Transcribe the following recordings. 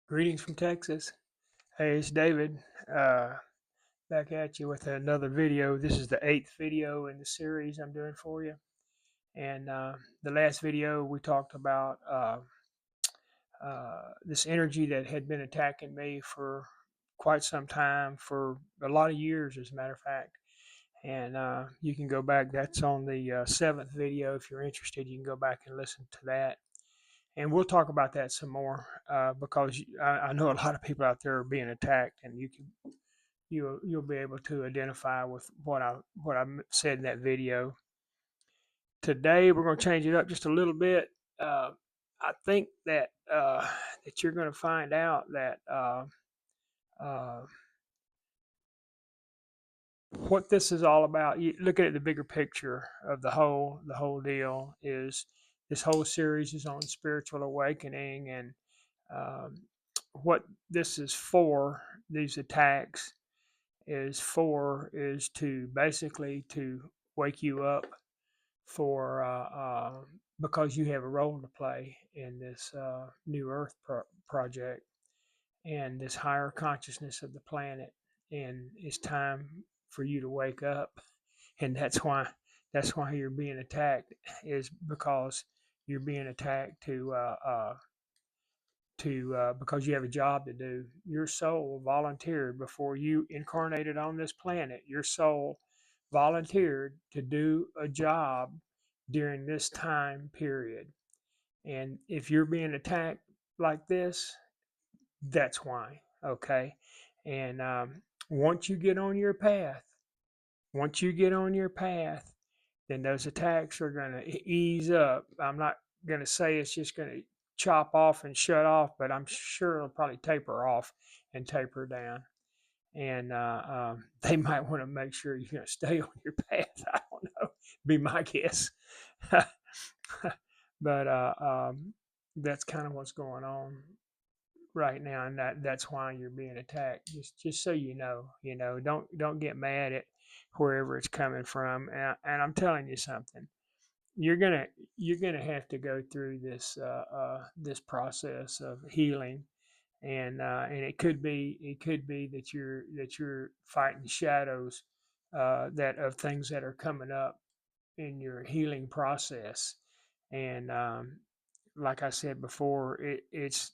Greetings from Texas. Hey, it's David. Uh, Back at you with another video. This is the eighth video in the series I'm doing for you. And the last video we talked about this energy that had been attacking me for quite some time, for a lot of years, as a matter of fact. And you can go back. That's on the seventh video. If you're interested, you can go back and listen to that. And we'll talk about that some more because I know a lot of people out there are being attacked, and you'll be able to identify with what I said in that video. Today we're going to change it up just a little bit. I think that you're going to find out that uh, what this is all about. You look at the bigger picture of the whole deal is this whole series is on spiritual awakening and um, what this is for. These attacks is to basically to wake you up for because you have a role to play in this new Earth project and this higher consciousness of the planet, and it's time for you to wake up, and that's why you're being attacked is because you're being attacked to because you have a job to do. Your soul volunteered before you incarnated on this planet. Your soul volunteered to do a job during this time period. And if you're being attacked like this, that's why. Okay. And once you get on your path, once you get on your path, then those attacks are going to ease up. I'm not going to say it's just going to chop off and shut off, but I'm sure it'll probably taper off and taper down. And they might want to make sure you're going to stay on your path. I don't know, be my guess. But that's kind of what's going on right now, and that's why you're being attacked. Just so don't get mad at wherever it's coming from. And I'm telling you something, you're gonna have to go through this process of healing, and it could be that you're fighting shadows that of things that are coming up in your healing process. And like I said before, it's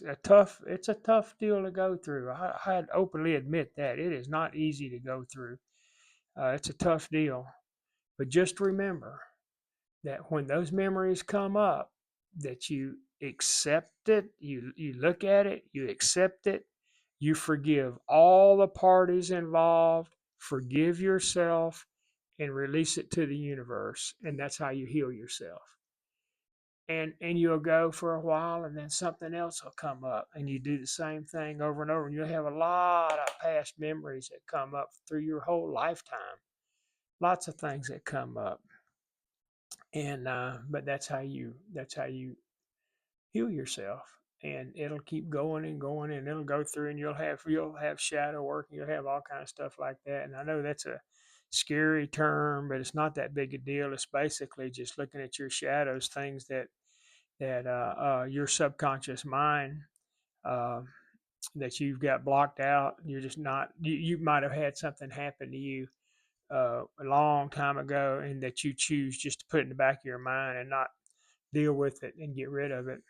a tough deal to go through. I'd openly admit that it is not easy to go through. It's a tough deal, but just remember that when those memories come up, that you accept it, you look at it, you accept it, you forgive all the parties involved, forgive yourself, and release it to the universe, and that's how you heal yourself. And you'll go for a while, and then something else will come up, and you do the same thing over and over, and you'll have a lot of past memories that come up through your whole lifetime. Lots of things that come up, and but that's how you heal yourself, and it'll keep going and going, and it'll go through, and you'll have shadow work, and you'll have all kind of stuff like that. And I know that's a scary term, but it's not that big a deal. It's basically just looking at your shadows, things that your subconscious mind uh, that you've got blocked out. You're just not. You might have had something happen to you a long time ago, and that you choose just to put in the back of your mind and not deal with it and get rid of it.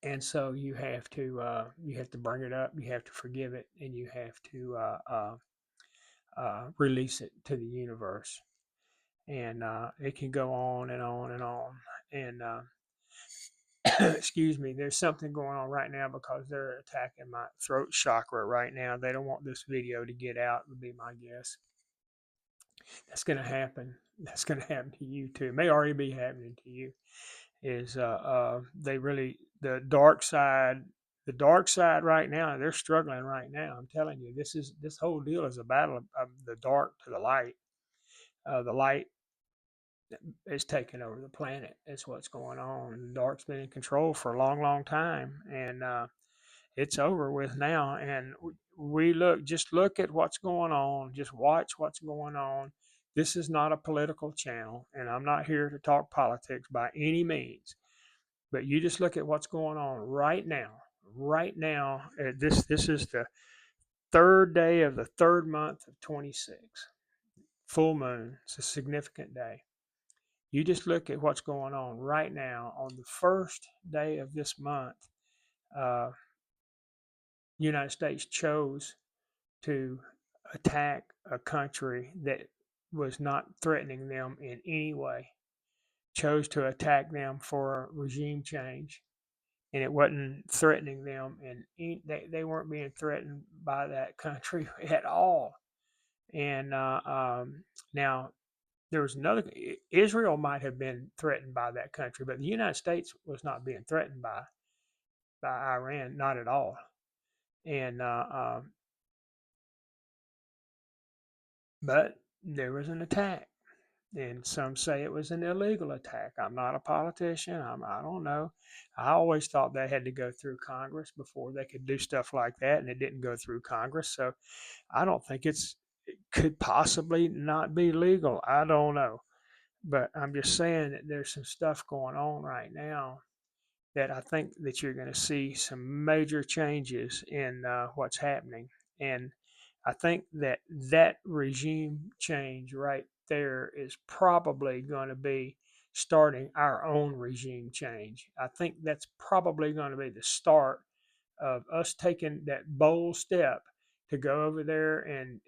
And so you have to bring it up. You have to forgive it, and you have to release it to the universe. And it can go on and on and on. And excuse me, there's something going on right now because they're attacking my throat chakra right now. They don't want this video to get out, would be my guess. That's going to happen. That's going to happen to you too. It may already be happening to you. Is they really the dark side right now? They're struggling right now. I'm telling you, this whole deal is a battle of the dark to the light. The light is taking over the planet. That's what's going on. The dark's been in control for a long, long time, and it's over with now. And just look at what's going on. Just watch what's going on. This is not a political channel, and I'm not here to talk politics by any means. But you just look at what's going on right now. Right now, this is the third day of the third month of 26. Full moon. It's a significant day. You just look at what's going on right now on the first day of this month. Uh, United States chose to attack a country that was not threatening them in any way, chose to attack them for regime change, and it wasn't threatening them, and they weren't being threatened by that country at all. And now there was another. Israel might have been threatened by that country, but the United States was not being threatened by Iran, not at all. And but there was an attack, and some say it was an illegal attack. I'm not a politician. I don't know. I always thought they had to go through Congress before they could do stuff like that, and it didn't go through Congress. So I don't think it could possibly not be legal. I don't know. But I'm just saying that there's some stuff going on right now that I think that you're going to see some major changes in what's happening. And I think that that regime change right there is probably going to be starting our own regime change. I think that's probably going to be the start of us taking that bold step to go over there and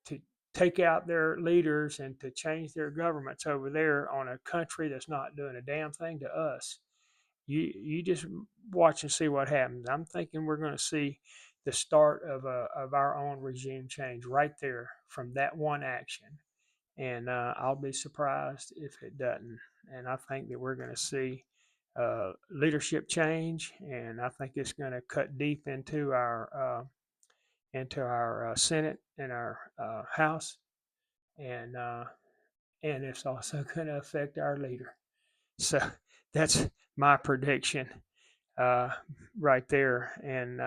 to take out their leaders and to change their governments over there on a country that's not doing a damn thing to us. You just watch and see what happens. I'm thinking we're going to see the start of our own regime change right there from that one action, and I'll be surprised if it doesn't. And I think that we're going to see leadership change, and I think it's going to cut deep into our Senate and our House, and uh, and it's also going to affect our leader. So that's my prediction uh, right there. And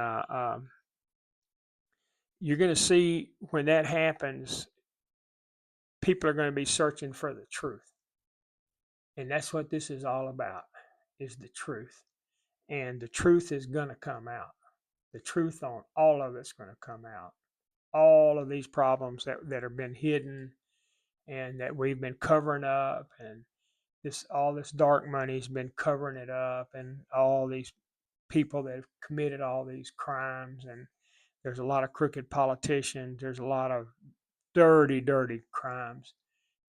you're going to see when that happens, people are going to be searching for the truth. And that's what this is all about, is the truth. And the truth is going to come out. The truth on all of it's going to come out. All of these problems that have been hidden and that we've been covering up, and all this dark money's been covering it up, and all these people that have committed all these crimes, and there's a lot of crooked politicians, there's a lot of dirty crimes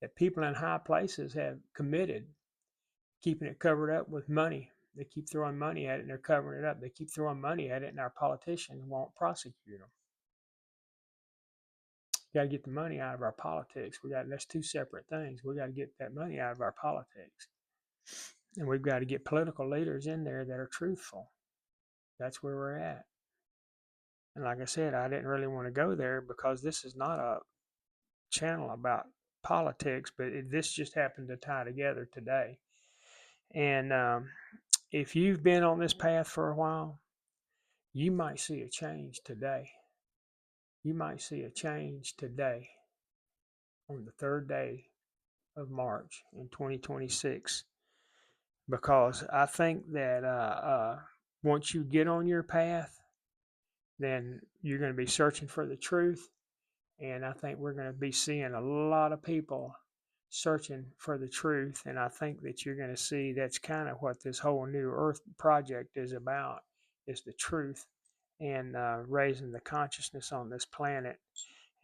that people in high places have committed, keeping it covered up with money. They keep throwing money at it and they're covering it up. They keep throwing money at it and our politicians won't prosecute them. We got to get the money out of our politics. That's two separate things. We got to get that money out of our politics. And we've got to get political leaders in there that are truthful. That's where we're at. And like I said, I didn't really want to go there because this is not a channel about politics, but this just happened to tie together today. And if you've been on this path for a while, you might see a change today. You might see a change today on the third day of March in 2026. Because I think that once you get on your path, then you're going to be searching for the truth. And I think we're going to be seeing a lot of people searching for the truth. And I think that you're going to see that's kind of what this whole New Earth project is about, is the truth and raising the consciousness on this planet.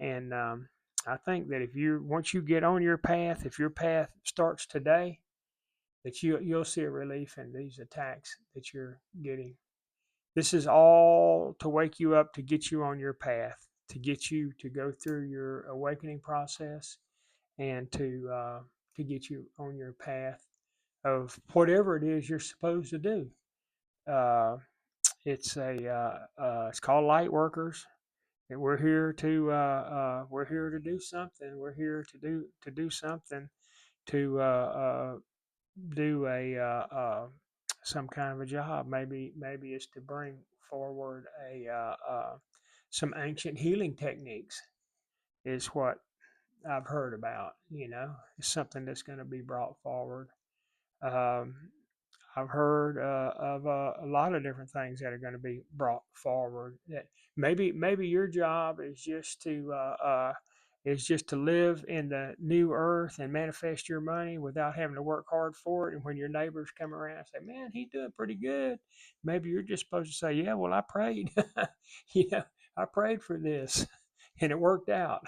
And I think that once you get on your path, if your path starts today, that you'll see a relief in these attacks that you're getting. This is all to wake you up, to get you on your path, to get you to go through your awakening process, and to get you on your path of whatever it is you're supposed to do. It's called Light Workers, and we're here to do something. We're here to do something to do a some kind of a job. Maybe it's to bring forward some ancient healing techniques. Is what I've heard about. It's something that's going to be brought forward. Um, I've heard of a lot of different things that are going to be brought forward. That maybe your job is just to live in the new earth and manifest your money without having to work hard for it. And when your neighbors come around and say, "Man, he's doing pretty good," maybe you're just supposed to say, "Yeah, well, I prayed. I prayed for this, and it worked out."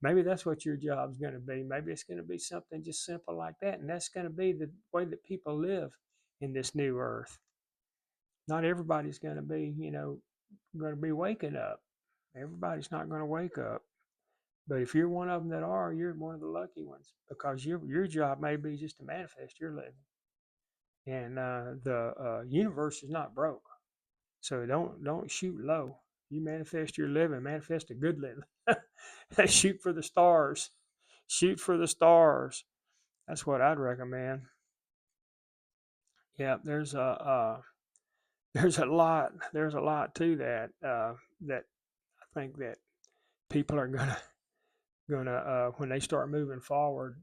Maybe that's what your job's going to be. Maybe it's going to be something just simple like that, and that's going to be the way that people live in this new earth. Not everybody's going to be, going to be waking up. Everybody's not going to wake up. But if you're one of them that are, you're one of the lucky ones because your job may be just to manifest your living. And the universe is not broke, so don't shoot low. You manifest your living, manifest a good living. Shoot for the stars. Shoot for the stars. That's what I'd recommend. Yeah, there's a lot to that that I think that people are gonna when they start moving forward,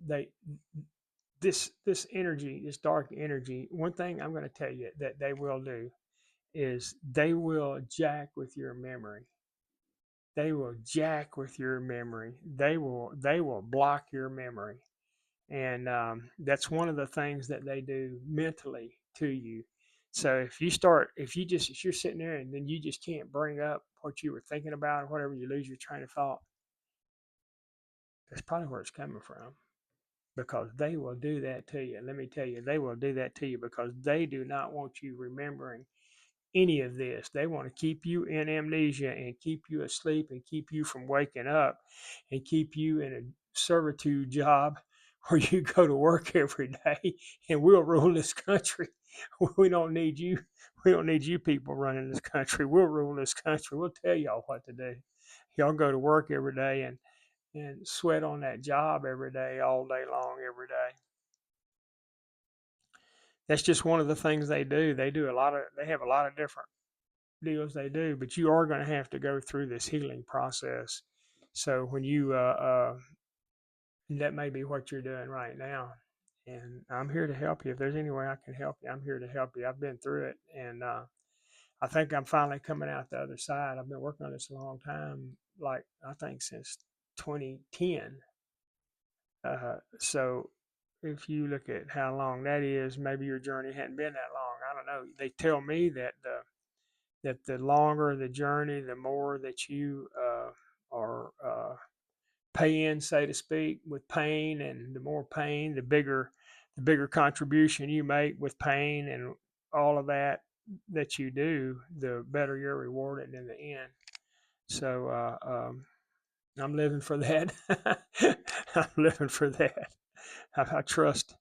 this energy, this dark energy. One thing I'm gonna tell you that they will do is they will jack with your memory. They will jack with your memory. They will block your memory, and that's one of the things that they do mentally to you. So if you're sitting there and then you just can't bring up what you were thinking about or whatever, you lose your train of thought. That's probably where it's coming from because they will do that to you. Let me tell you, they will do that to you because they do not want you remembering any of this. They want to keep you in amnesia and keep you asleep and keep you from waking up and keep you in a servitude job where you go to work every day and we'll rule this country. We don't need you. We don't need you people running this country. We'll rule this country. We'll tell y'all what to do. Y'all go to work every day and sweat on that job every day, all day long, every day. That's just one of the things they do. They have a lot of different deals they do, but you are going to have to go through this healing process. So when that may be what you're doing right now. And I'm here to help you. If there's any way I can help you, I'm here to help you. I've been through it. And I think I'm finally coming out the other side. I've been working on this a long time, like I think since 2010. So if you look at how long that is, maybe your journey hadn't been that long. I don't know. They tell me that the longer the journey, the more that you are paying, so to speak, with pain, and the more pain, the bigger contribution you make with pain and all of that that you do, the better you're rewarded in the end. So I'm living for that. I'm living for that. I trust.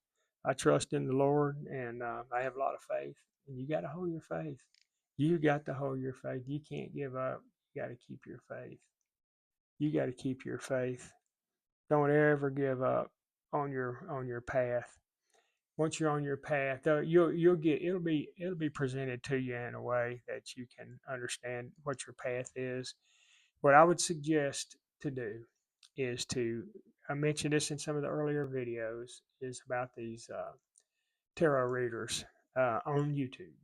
I trust in the Lord, and I have a lot of faith. And you got to hold your faith. You got to hold your faith. You can't give up. You got to keep your faith. You got to keep your faith. Don't ever give up on your path. Once you're on your path, you'll get it'll be presented to you in a way that you can understand what your path is. What I would suggest to do is to I mentioned this in some of the earlier videos is about these tarot readers on YouTube.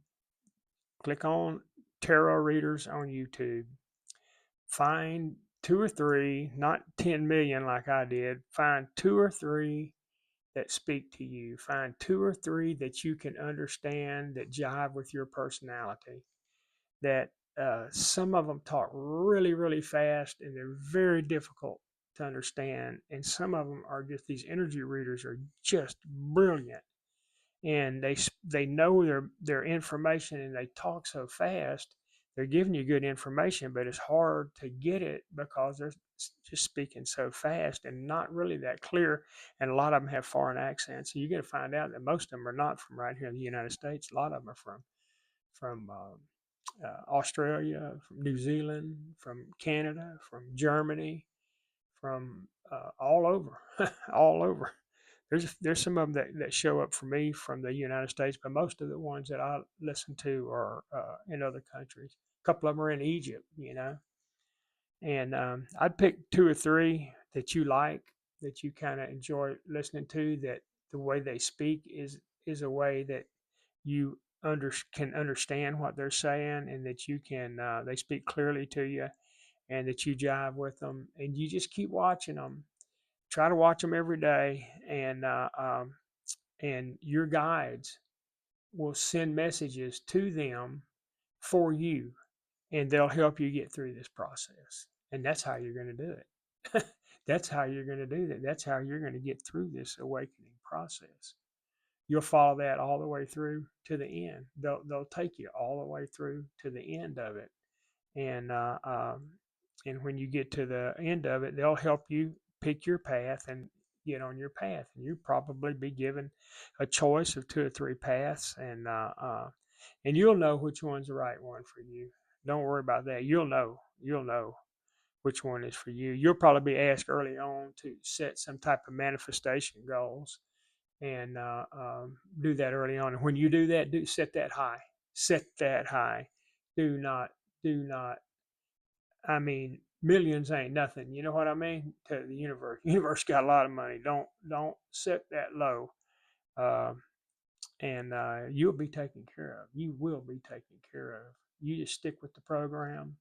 Click on tarot readers on YouTube. Find two or three, not 10 million like I did. Find two or three that speak to you. Find two or three that you can understand that jive with your personality. That some of them talk really, really fast and they're very difficult to understand. And some of them are just these energy readers are just brilliant and they know their information and they talk so fast. They're giving you good information, but it's hard to get it because they're just speaking so fast and not really that clear. And a lot of them have foreign accents. So you're going to find out that most of them are not from right here in the United States. A lot of them are from Australia, from New Zealand, from Canada, from Germany, from all over, all over. There's some of them that show up for me from the United States, but most of the ones that I listen to are in other countries. A couple of them are in Egypt. And I'd pick two or three that you like, that you kind of enjoy listening to. That the way they speak is a way that you can understand what they're saying, and that you can they speak clearly to you, and that you jive with them, and you just keep watching them. Try to watch them every day, and your guides will send messages to them for you, and they'll help you get through this process. And that's how you're going to do it. That's how you're going to do that. That's how you're going to get through this awakening process. You'll follow that all the way through to the end. They'll take you all the way through to the end of it, and and when you get to the end of it, they'll help you pick your path and get on your path. And you'll probably be given a choice of 2 or 3 paths, and you'll know which one's the right one for you. Don't worry about that. You'll know. You'll know which one is for you. You'll probably be asked early on to set some type of manifestation goals, and do that early on. And when you do that, do set that high. Set that high. Do not, do not. I mean, millions ain't nothing. You know what I mean? To the universe. The universe got a lot of money. Don't set that low. Um, and you'll be taken care of. You will be taken care of. You just stick with the program,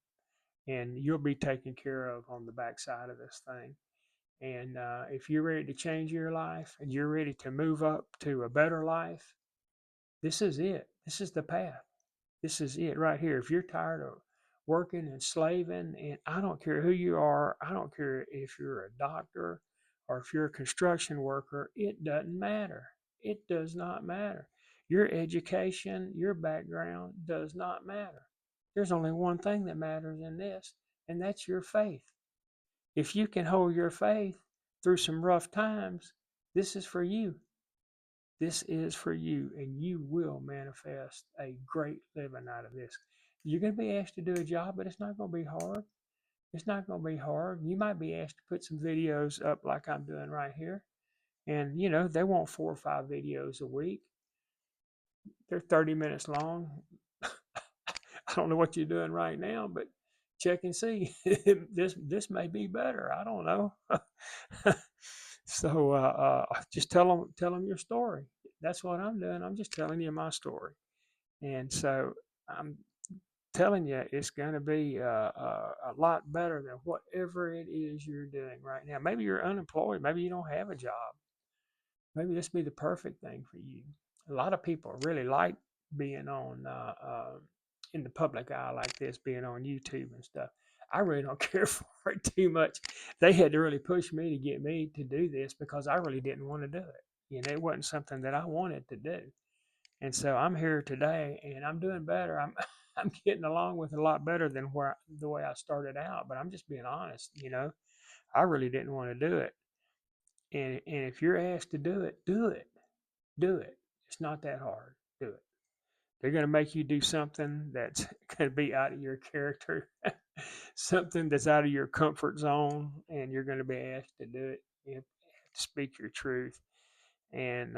and you'll be taken care of on the backside of this thing. And if you're ready to change your life and you're ready to move up to a better life, this is it. This is the path. This is it right here. If you're tired of working and slaving, and I don't care who you are, I don't care if you're a doctor or if you're a construction worker, it doesn't matter. It does not matter. Your education, your background does not matter. There's only one thing that matters in this, and that's your faith. If you can hold your faith through some rough times, this is for you. This is for you, and you will manifest a great living out of this. You're going to be asked to do a job, but it's not going to be hard. It's not going to be hard. You might be asked to put some videos up like I'm doing right here. And, they want 4 or 5 videos a week. They're 30 minutes long. I don't know what you're doing right now, but check and see. This may be better. I don't know. So just tell them your story. That's what I'm doing. I'm just telling you my story. And so I'm telling you, it's going to be a lot better than whatever it is you're doing right now. Maybe you're unemployed. Maybe you don't have a job. Maybe this be the perfect thing for you. A lot of people really like being on in the public eye like this, being on YouTube and stuff. I really don't care for it too much. They had to really push me to get me to do this because I really didn't want to do it. It wasn't something that I wanted to do. And so I'm here today, and I'm doing better. I'm I'm getting along with it a lot better than the way I started out. But I'm just being honest. I really didn't want to do it. And if you're asked to do it, do it. Do it. It's not that hard. Do it. They're going to make you do something that's going to be out of your character, something that's out of your comfort zone, and you're going to be asked to do it. You have to speak your truth. And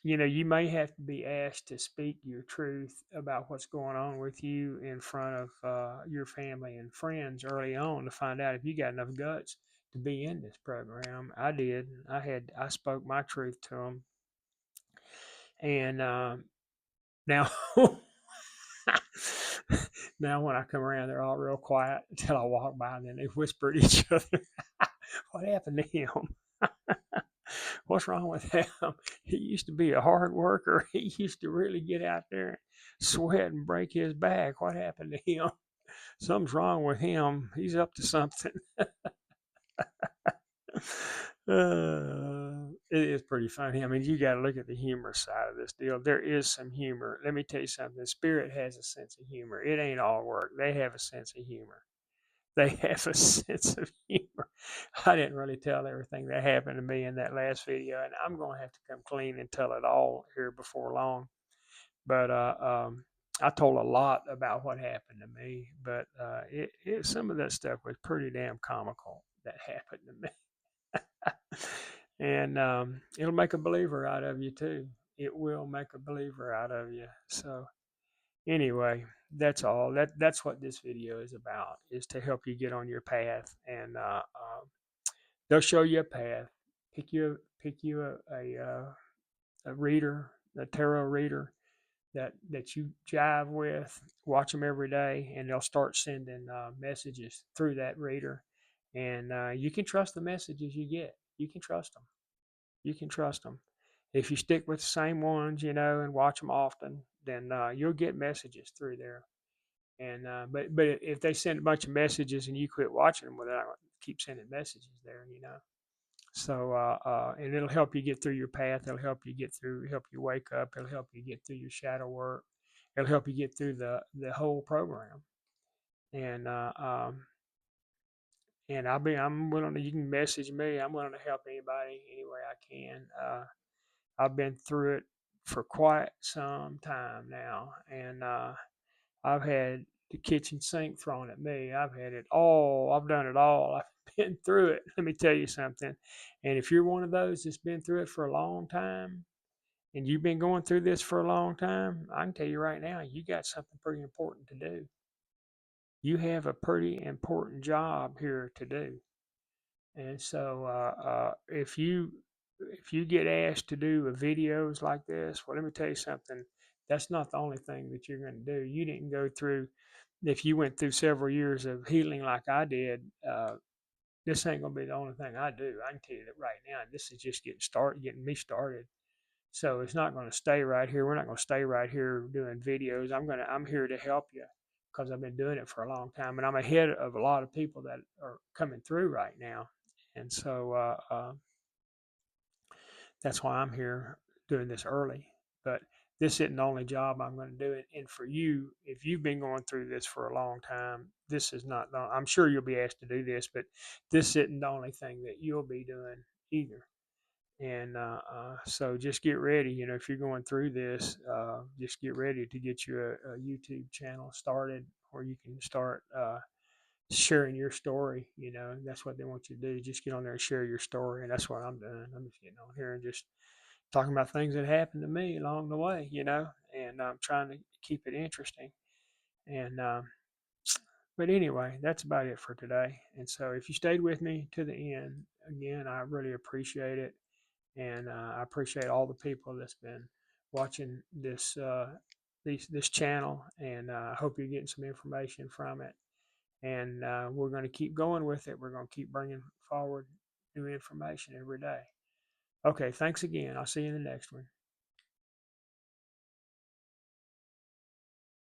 you may have to be asked to speak your truth about what's going on with you in front of your family and friends early on to find out if you got enough guts to be in this program. I did. I spoke my truth to them, and now now when I come around, they're all real quiet until I walk by, and then they whisper at each other, "What happened to him?" What's wrong with him? He used to be a hard worker. He used to really get out there and sweat and break his back. What happened to him? Something's wrong with him. He's up to something. It is pretty funny. I mean, you got to look at the humor side of this deal. There is some humor. Let me tell you something. Spirit has a sense of humor. It ain't all work. They have a sense of humor. They have a sense of humor. I didn't really tell everything that happened to me in that last video, and I'm going to have to come clean and tell it all here before long. But I told a lot about what happened to me, but some of that stuff was pretty damn comical that happened to me. And it'll make a believer out of you, too. It will make a believer out of you. So anyway, that's all. That's what this video is about, is to help you get on your path. And they'll show you a path. Pick you a reader the tarot reader that you jive with, watch them every day, and they'll start sending messages through that reader. And you can trust the messages you get. You can trust them. You can trust them. If you stick with the same ones, and watch them often, then you'll get messages through there. And but if they send a bunch of messages and you quit watching them, well, they're not going to keep sending messages there. So and it'll help you get through your path. It'll help you get through, help you wake up. It'll help you get through your shadow work. It'll help you get through the whole program. And I'm willing to. You can message me. I'm willing to help anybody any way I can. I've been through it for quite some time now, and I've had the kitchen sink thrown at me. I've had it all. I've done it all. I've been through it. Let me tell you something. And if you're one of those that's been through it for a long time, and you've been going through this for a long time, I can tell you right now, you got something pretty important to do. You have a pretty important job here to do. And so if you get asked to do videos like this, well, let me tell you something. That's not the only thing that you're going to do. You didn't go through. If you went through several years of healing like I did, this ain't going to be the only thing I do. I can tell you that right now. This is just getting me started. So it's not going to stay right here. We're not going to stay right here doing videos. I'm here to help you because I've been doing it for a long time, and I'm ahead of a lot of people that are coming through right now. And so that's why I'm here doing this early. But this isn't the only job I'm going to do it. And for you, if you've been going through this for a long time, this is not. I'm sure you'll be asked to do this, but this isn't the only thing that you'll be doing either. And so just get ready. If you're going through this, just get ready to get you a YouTube channel started where you can start sharing your story. That's what they want you to do. Just get on there and share your story. And that's what I'm doing. I'm just getting on here and just talking about things that happened to me along the way, and I'm trying to keep it interesting. And, but anyway, that's about it for today. And so if you stayed with me to the end, again, I really appreciate it. And I appreciate all the people that's been watching this channel, and I hope you're getting some information from it. And we're going to keep going with it. We're going to keep bringing forward new information every day. Okay, thanks again. I'll see you in the next one.